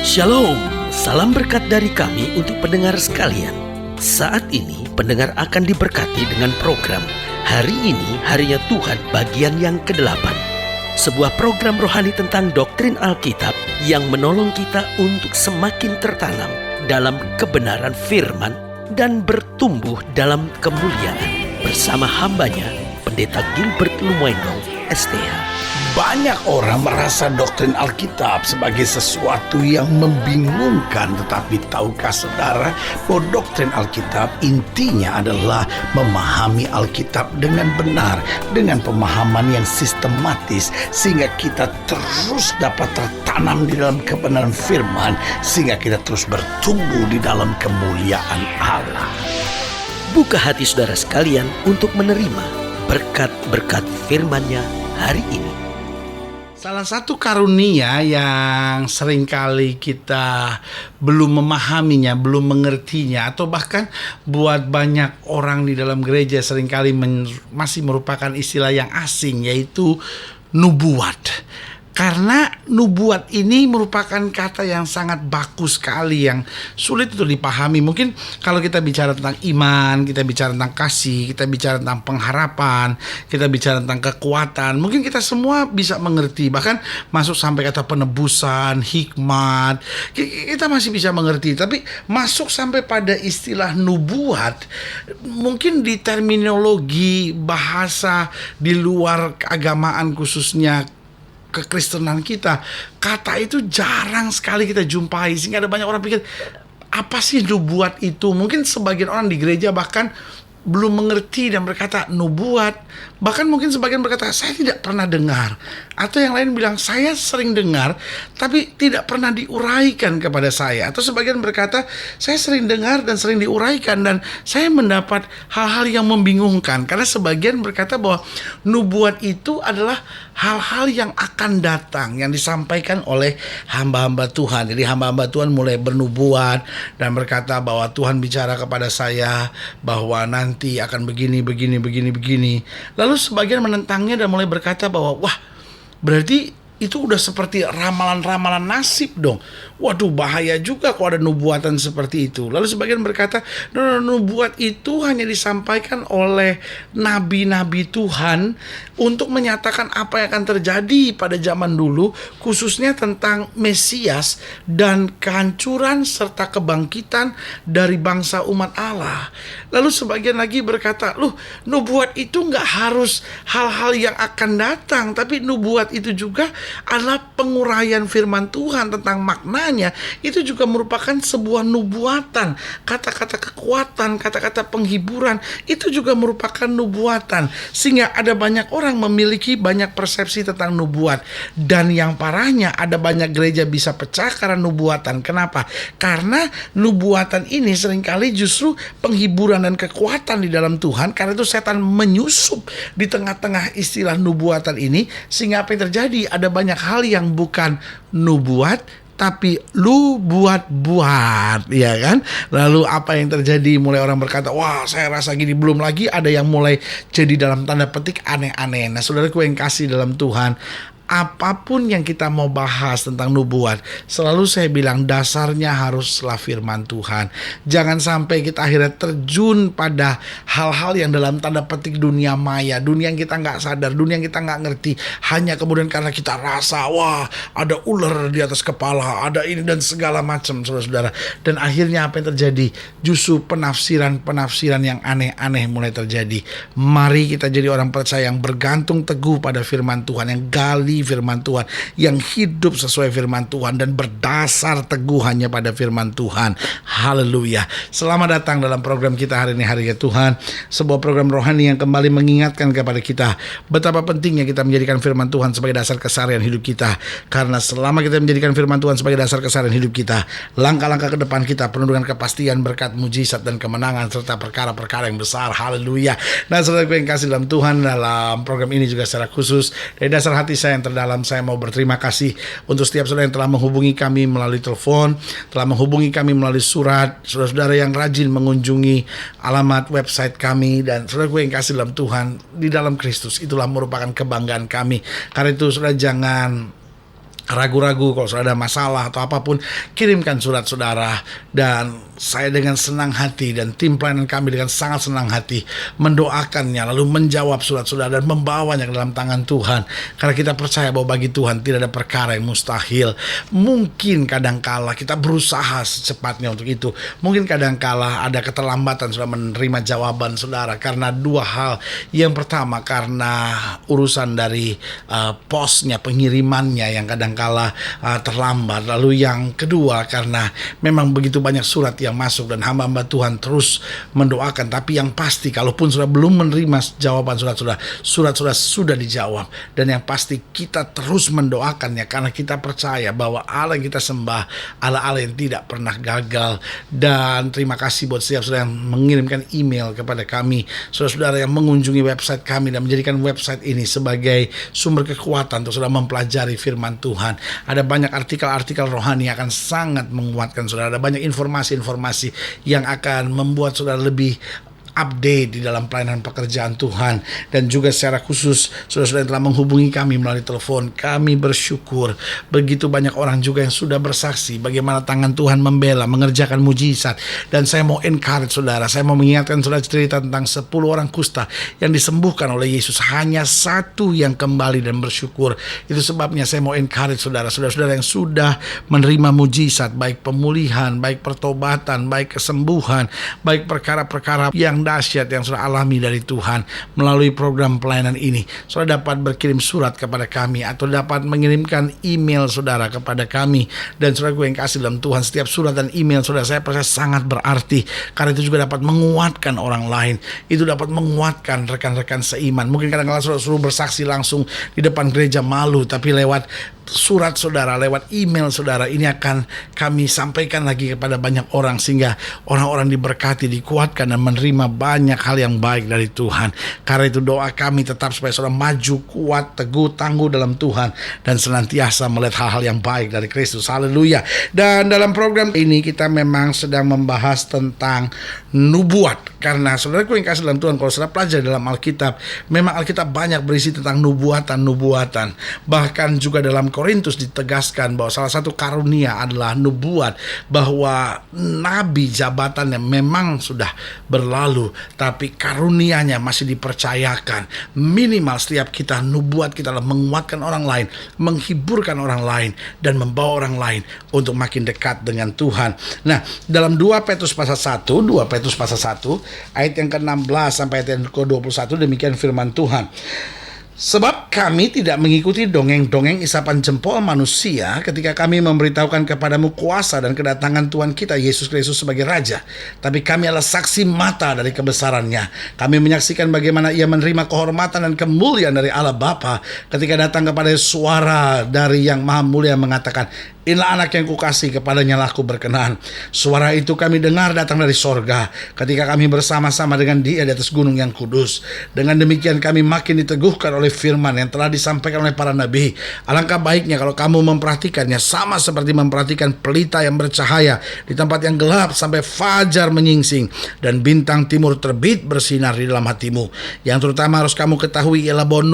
Shalom, salam berkat dari kami untuk pendengar sekalian. Saat ini pendengar akan diberkati dengan program Hari Ini Harinya Tuhan bagian yang ke-8. Sebuah program rohani tentang doktrin Alkitab yang menolong kita untuk semakin tertanam dalam kebenaran firman dan bertumbuh dalam kemuliaan. Bersama hambanya, Pendeta Gilbert Lumwendong, STH. Banyak orang merasa doktrin Alkitab sebagai sesuatu yang membingungkan. Tetapi tahukah saudara bahwa doktrin Alkitab intinya adalah memahami Alkitab dengan benar, dengan pemahaman yang sistematis, sehingga kita terus dapat tertanam di dalam kebenaran firman, sehingga kita terus bertumbuh di dalam kemuliaan Allah. Buka hati saudara sekalian untuk menerima berkat-berkat firman-Nya hari ini. Salah satu karunia yang seringkali kita belum memahaminya, belum mengertinya, atau bahkan buat banyak orang di dalam gereja seringkali masih merupakan istilah yang asing, yaitu nubuat. Karena nubuat ini merupakan kata yang sangat baku sekali, yang sulit untuk dipahami. Mungkin kalau kita bicara tentang iman, kita bicara tentang kasih, kita bicara tentang pengharapan, kita bicara tentang kekuatan, mungkin kita semua bisa mengerti. Bahkan masuk sampai kata penebusan, hikmat, kita masih bisa mengerti. Tapi masuk sampai pada istilah nubuat, mungkin di terminologi bahasa di luar keagamaan, khususnya kekristenan kita, kata itu jarang sekali kita jumpai, sehingga ada banyak orang pikir, apa sih nubuat itu? Mungkin sebagian orang di gereja bahkan belum mengerti dan berkata nubuat. Bahkan mungkin sebagian berkata, saya tidak pernah dengar. Atau yang lain bilang, saya sering dengar tapi tidak pernah diuraikan kepada saya. Atau sebagian berkata, saya sering dengar dan sering diuraikan, dan saya mendapat hal-hal yang membingungkan. Karena sebagian berkata bahwa nubuat itu adalah hal-hal yang akan datang, yang disampaikan oleh hamba-hamba Tuhan. Jadi hamba-hamba Tuhan mulai bernubuat dan berkata bahwa Tuhan bicara kepada saya bahwa nanti akan begini. Lalu sebagian menentangnya dan mulai berkata bahwa wah, berarti itu udah seperti ramalan-ramalan nasib dong. Waduh, bahaya juga kalau ada nubuatan seperti itu. Lalu sebagian berkata, nubuat itu hanya disampaikan oleh nabi-nabi Tuhan untuk menyatakan apa yang akan terjadi pada zaman dulu, khususnya tentang Mesias dan kehancuran serta kebangkitan dari bangsa umat Allah. Lalu sebagian lagi berkata, loh, nubuat itu nggak harus hal-hal yang akan datang, tapi nubuat itu juga adalah penguraian firman Tuhan tentang maknanya. Itu juga merupakan sebuah nubuatan. Kata-kata kekuatan, kata-kata penghiburan, itu juga merupakan nubuatan. Sehingga ada banyak orang memiliki banyak persepsi tentang nubuat. Dan yang parahnya, ada banyak gereja bisa pecah karena nubuatan. Kenapa? Karena nubuatan ini seringkali justru penghiburan dan kekuatan di dalam Tuhan. Karena itu setan menyusup di tengah-tengah istilah nubuatan ini, sehingga apa yang terjadi? Ada banyak hal yang bukan nubuat tapi lu buat-buat, ya kan? Lalu apa yang terjadi? Mulai orang berkata, wah, saya rasa gini. Belum lagi ada yang mulai jadi dalam tanda petik aneh-aneh. Nah, saudaraku yang kasih dalam Tuhan, apapun yang kita mau bahas tentang nubuat, selalu saya bilang dasarnya haruslah firman Tuhan. Jangan sampai kita akhirnya terjun pada hal-hal yang dalam tanda petik dunia maya, dunia yang kita nggak sadar, dunia yang kita nggak ngerti. Hanya kemudian karena kita rasa, wah, ada ular di atas kepala, ada ini dan segala macam, saudara-saudara. Dan akhirnya apa yang terjadi? Justru penafsiran yang aneh-aneh mulai terjadi. Mari kita jadi orang percaya yang bergantung teguh pada firman Tuhan, yang gali firman Tuhan, yang hidup sesuai firman Tuhan dan berdasar teguh hanya pada firman Tuhan. Haleluya. Selamat datang dalam program kita hari ini, Hari Tuhan, sebuah program rohani yang kembali mengingatkan kepada kita betapa pentingnya kita menjadikan firman Tuhan sebagai dasar keseharian hidup kita. Karena selama kita menjadikan firman Tuhan sebagai dasar keseharian hidup kita, langkah-langkah ke depan kita penuh dengan kepastian, berkat, mujizat dan kemenangan serta perkara-perkara yang besar. Haleluya. Nah, saudara yang kasih dalam Tuhan, dalam program ini juga secara khusus dari dasar hati saya yang terdalam, saya mau berterima kasih untuk setiap saudara yang telah menghubungi kami melalui telepon, telah menghubungi kami melalui surat, saudara-saudara yang rajin mengunjungi alamat website kami, dan saudara yang kasih dalam Tuhan di dalam Kristus. Itulah merupakan kebanggaan kami. Karena itu saudara jangan ragu-ragu, kalau sudah ada masalah atau apapun, kirimkan surat saudara. Dan saya dengan senang hati dan tim pelayanan kami dengan sangat senang hati mendoakannya, lalu menjawab surat saudara dan membawanya ke dalam tangan Tuhan. Karena kita percaya bahwa bagi Tuhan tidak ada perkara yang mustahil. Mungkin kadangkala kita berusaha secepatnya untuk itu, mungkin kadangkala ada keterlambatan sudah menerima jawaban saudara karena dua hal. Yang pertama karena urusan dari posnya, pengirimannya yang kadangkala terlambat. Lalu yang kedua karena memang begitu banyak surat yang masuk dan hamba-hamba Tuhan terus mendoakan. Tapi yang pasti kalaupun sudah belum menerima jawaban surat sudah dijawab. Dan yang pasti kita terus mendoakannya karena kita percaya bahwa Allah yang kita sembah Allah yang tidak pernah gagal. Dan terima kasih buat setiap saudara yang mengirimkan email kepada kami, saudara-saudara yang mengunjungi website kami dan menjadikan website ini sebagai sumber kekuatan untuk saudara mempelajari firman Tuhan. Ada banyak artikel-artikel rohani yang akan sangat menguatkan saudara. Ada banyak informasi-informasi yang akan membuat saudara lebih update di dalam pelayanan pekerjaan Tuhan. Dan juga secara khusus saudara-saudara yang telah menghubungi kami melalui telepon, kami bersyukur begitu banyak orang juga yang sudah bersaksi bagaimana tangan Tuhan membela, mengerjakan mujizat. Dan saya mau encourage saudara, saya mau mengingatkan saudara cerita tentang 10 orang kusta yang disembuhkan oleh Yesus, hanya satu yang kembali dan bersyukur. Itu sebabnya saya mau encourage saudara-saudara yang sudah menerima mujizat, baik pemulihan, baik pertobatan, baik kesembuhan, baik perkara-perkara yang dahsyat yang sudah alami dari Tuhan melalui program pelayanan ini. Saudara dapat berkirim surat kepada kami atau dapat mengirimkan email saudara kepada kami. Dan saudara gue yang kasih dalam Tuhan, setiap surat dan email saudara saya percaya sangat berarti, karena itu juga dapat menguatkan orang lain. Itu dapat menguatkan rekan-rekan seiman. Mungkin kadang-kadang saudara suruh bersaksi langsung di depan gereja malu, tapi lewat surat saudara, lewat email saudara, ini akan kami sampaikan lagi kepada banyak orang sehingga orang-orang diberkati, dikuatkan dan menerima banyak hal yang baik dari Tuhan. Karena itu doa kami tetap supaya saudara maju, kuat, teguh, tangguh dalam Tuhan dan senantiasa melihat hal-hal yang baik dari Kristus. Haleluya. Dan dalam program ini kita memang sedang membahas tentang nubuat. Karena saudaraku yang kasih dalam Tuhan, kalau saudara pelajari dalam Alkitab, memang Alkitab banyak berisi tentang nubuatan-nubuatan. Bahkan juga dalam Korintus ditegaskan bahwa salah satu karunia adalah nubuat, bahwa nabi jabatannya memang sudah berlalu, tapi karunianya masih dipercayakan. Minimal setiap kita nubuat kita adalah menguatkan orang lain, menghiburkan orang lain, dan membawa orang lain untuk makin dekat dengan Tuhan. Nah, dalam 2 Petrus pasal 1 ayat yang ke-16 sampai ayat yang ke-21 demikian firman Tuhan. Sebab kami tidak mengikuti dongeng-dongeng isapan jempol manusia ketika kami memberitahukan kepadamu kuasa dan kedatangan Tuhan kita Yesus Kristus sebagai Raja. Tapi kami adalah saksi mata dari kebesarannya. Kami menyaksikan bagaimana ia menerima kehormatan dan kemuliaan dari Allah Bapa ketika datang kepada suara dari yang maha mulia mengatakan, inilah anak yang kukasihi, kepadanya lah aku berkenan. Suara itu kami dengar datang dari sorga ketika kami bersama-sama dengan dia di atas gunung yang kudus. Dengan demikian kami makin diteguhkan oleh firman yang telah disampaikan oleh para nabi. Alangkah baiknya kalau kamu memperhatikannya sama seperti memperhatikan pelita yang bercahaya di tempat yang gelap sampai fajar menyingsing dan bintang timur terbit bersinar di dalam hatimu. Yang terutama harus kamu ketahui ialah bahwa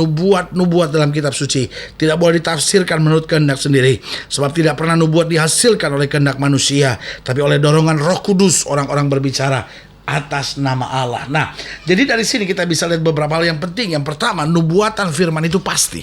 nubuat dalam kitab suci tidak boleh ditafsirkan menurut kehendak sendiri, sebab tidak pernah nubuat dihasilkan oleh kehendak manusia, tapi oleh dorongan Roh Kudus orang-orang berbicara atas nama Allah. Nah, jadi dari sini kita bisa lihat beberapa hal yang penting. Yang pertama, nubuatan firman itu pasti.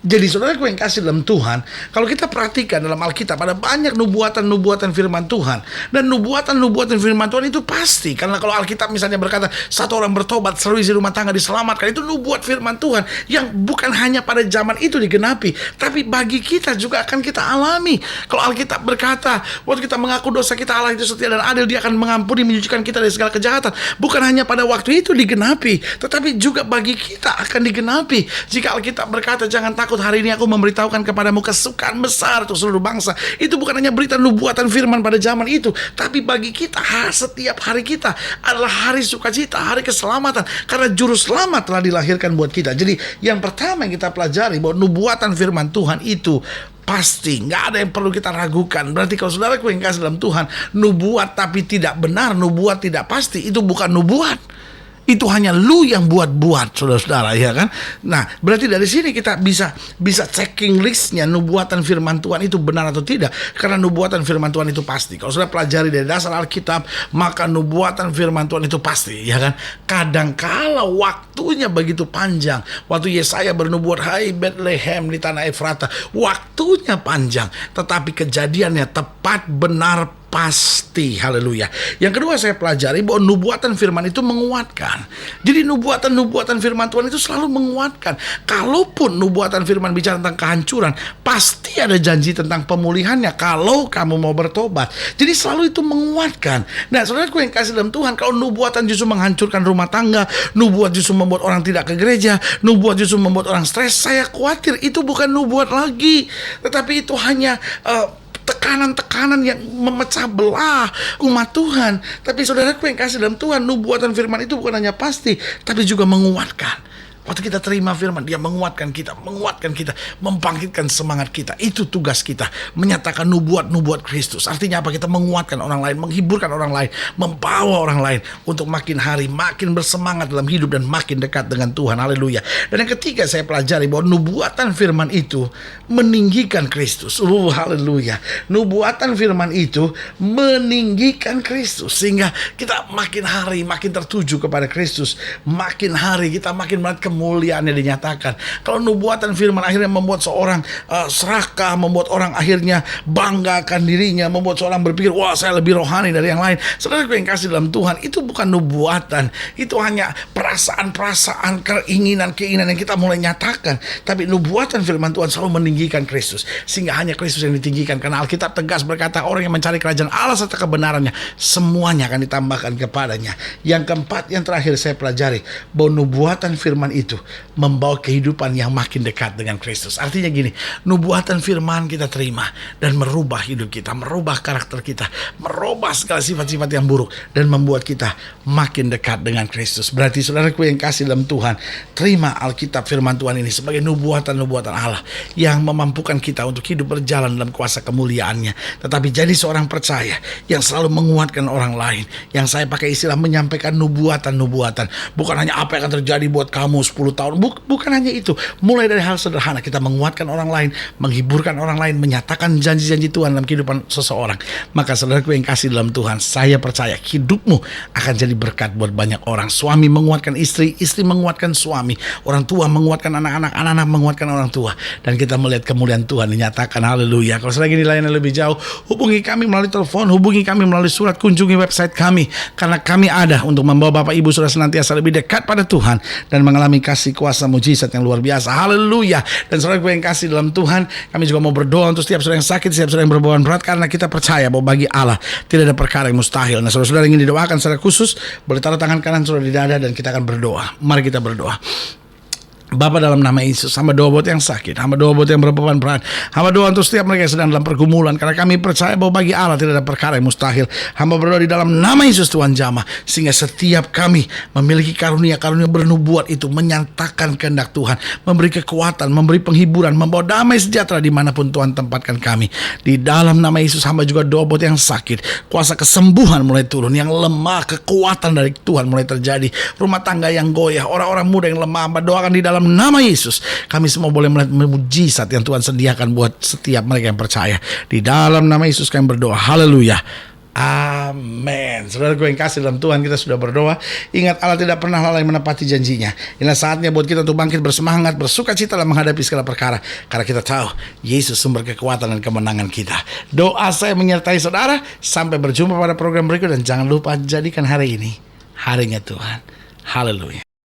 Jadi saudaraku yang kasih dalam Tuhan, kalau kita perhatikan dalam Alkitab ada banyak nubuatan-nubuatan firman Tuhan. Dan nubuatan-nubuatan firman Tuhan itu pasti. Karena kalau Alkitab misalnya berkata satu orang bertobat, seluruh isi rumah tangga diselamatkan, itu nubuat firman Tuhan yang bukan hanya pada zaman itu digenapi, tapi bagi kita juga akan kita alami. Kalau Alkitab berkata waktu kita mengaku dosa kita, Allah itu setia dan adil, dia akan mengampuni, menyucikan kita dari segala kejahatan. Bukan hanya pada waktu itu digenapi, tetapi juga bagi kita akan digenapi. Jika Alkitab berkata jangan takut, hari ini aku memberitahukan kepadamu kesukaan besar untuk seluruh bangsa. Itu bukan hanya berita nubuatan firman pada zaman itu, tapi bagi kita setiap hari kita adalah hari sukacita, hari keselamatan, karena juru selamat telah dilahirkan buat kita. Jadi yang pertama yang kita pelajari bahwa nubuatan firman Tuhan itu pasti, nggak ada yang perlu kita ragukan. Berarti kalau saudaraku yang kasih dalam Tuhan, nubuat tapi tidak benar, nubuat tidak pasti, itu bukan nubuat. Itu hanya lu yang buat-buat, saudara-saudara, ya kan? Nah, berarti dari sini kita bisa checking listnya nubuatan firman Tuhan itu benar atau tidak. Karena nubuatan firman Tuhan itu pasti. Kalau sudah pelajari dari dasar Alkitab, maka nubuatan firman Tuhan itu pasti, ya kan? Kadangkala waktunya begitu panjang. Waktu Yesaya bernubuat, hai Bethlehem di tanah Efrata, waktunya panjang, tetapi kejadiannya tepat, benar, pasti. Haleluya. Yang kedua, saya pelajari bahwa nubuatan firman itu menguatkan. Jadi nubuatan firman Tuhan itu selalu menguatkan. Kalaupun nubuatan firman bicara tentang kehancuran, pasti ada janji tentang pemulihannya kalau kamu mau bertobat. Jadi selalu itu menguatkan. Nah, saudaraku yang kasih dalam Tuhan, kalau nubuatan justru menghancurkan rumah tangga, nubuat justru membuat orang tidak ke gereja, nubuat justru membuat orang stres, saya khawatir itu bukan nubuat lagi, tetapi itu hanya tekanan-tekanan yang memecah belah umat Tuhan. Tapi saudaraku yang kasih dalam Tuhan, nubuatan firman itu bukan hanya pasti, tapi juga menguatkan. Waktu kita terima firman, dia menguatkan kita, membangkitkan semangat kita. Itu tugas kita, menyatakan nubuat Kristus. Artinya apa? Kita menguatkan orang lain, menghiburkan orang lain, membawa orang lain untuk makin hari makin bersemangat dalam hidup dan makin dekat dengan Tuhan. Haleluya. Dan yang ketiga, saya pelajari bahwa nubuatan firman itu meninggikan Kristus. Haleluya. Nubuatan firman itu meninggikan Kristus, sehingga kita makin hari makin tertuju kepada Kristus. Makin hari kita makin melihat kemuliaannya dinyatakan. Kalau nubuatan firman akhirnya membuat seorang serakah, membuat orang akhirnya bangga akan dirinya, membuat seorang berpikir, wah saya lebih rohani dari yang lain. Saudaraku yang kasih dalam Tuhan, itu bukan nubuatan, itu hanya perasaan-perasaan, keinginan-keinginan yang kita mulai nyatakan. Tapi nubuatan firman Tuhan selalu meninggikan Kristus, sehingga hanya Kristus yang ditinggikan. Karena Alkitab tegas berkata, orang yang mencari kerajaan Allah serta kebenarannya, semuanya akan ditambahkan kepadanya. Yang keempat, yang terakhir saya pelajari, bahwa nubuatan firman itu membawa kehidupan yang makin dekat dengan Kristus. Artinya gini, nubuatan firman kita terima dan merubah hidup kita, merubah karakter kita, merubah segala sifat-sifat yang buruk dan membuat kita makin dekat dengan Kristus. Berarti saudaraku yang kasih dalam Tuhan, terima Alkitab firman Tuhan ini sebagai nubuatan-nubuatan Allah yang memampukan kita untuk hidup berjalan dalam kuasa kemuliaannya. Tetapi jadi seorang percaya yang selalu menguatkan orang lain, yang saya pakai istilah menyampaikan nubuatan-nubuatan, bukan hanya apa yang akan terjadi buat kamu 10 tahun, bukan hanya itu. Mulai dari hal sederhana, kita menguatkan orang lain, menghiburkan orang lain, menyatakan janji-janji Tuhan dalam kehidupan seseorang. Maka saudaraku yang kasih dalam Tuhan, saya percaya hidupmu akan jadi berkat buat banyak orang. Suami menguatkan istri, istri menguatkan suami, orang tua menguatkan anak-anak, anak-anak menguatkan orang tua, dan kita melihat kemuliaan Tuhan dinyatakan. Haleluya. Kalau selagi dilayani lebih jauh, hubungi kami melalui telepon, hubungi kami melalui surat, kunjungi website kami, karena kami ada untuk membawa Bapak Ibu Saudara senantiasa lebih dekat pada Tuhan dan mengalami kasih kuasa mujizat yang luar biasa. Haleluya. Dan saudara yang kasih dalam Tuhan, kami juga mau berdoa untuk setiap saudara yang sakit, setiap saudara yang berbeban berat, karena kita percaya bahwa bagi Allah tidak ada perkara yang mustahil. Nah, saudara-saudara ingin didoakan secara khusus, boleh taruh tangan kanan saudara di dada dan kita akan berdoa. Mari kita berdoa. Bapa, dalam nama Yesus, hamba doa buat yang sakit, hamba doa buat yang berbeban berat, hamba doa untuk setiap mereka yang sedang dalam pergumulan, karena kami percaya bahwa bagi Allah tidak ada perkara yang mustahil. Hamba berdoa di dalam nama Yesus Tuhan jamah, sehingga setiap kami memiliki karunia-karunia bernubuat itu, menyatakan kehendak Tuhan, memberi kekuatan, memberi penghiburan, membawa damai sejahtera dimanapun Tuhan tempatkan kami. Di dalam nama Yesus, hamba juga doa buat yang sakit, kuasa kesembuhan mulai turun, yang lemah, kekuatan dari Tuhan mulai terjadi, rumah tangga yang goyah, orang-orang muda yang lemah, hamba doakan di dalam nama Yesus, kami semua boleh melihat mujizat yang Tuhan sediakan buat setiap mereka yang percaya. Di dalam nama Yesus kami berdoa. Haleluya. Amin. Saudara gue yang kasih dalam Tuhan, kita sudah berdoa. Ingat, Allah tidak pernah lalai menepati janjinya. Inilah saatnya buat kita untuk bangkit bersemangat, bersuka cita dalam menghadapi segala perkara, karena kita tahu Yesus sumber kekuatan dan kemenangan kita. Doa saya menyertai saudara. Sampai berjumpa pada program berikut, dan jangan lupa jadikan hari ini harinya Tuhan. Haleluya.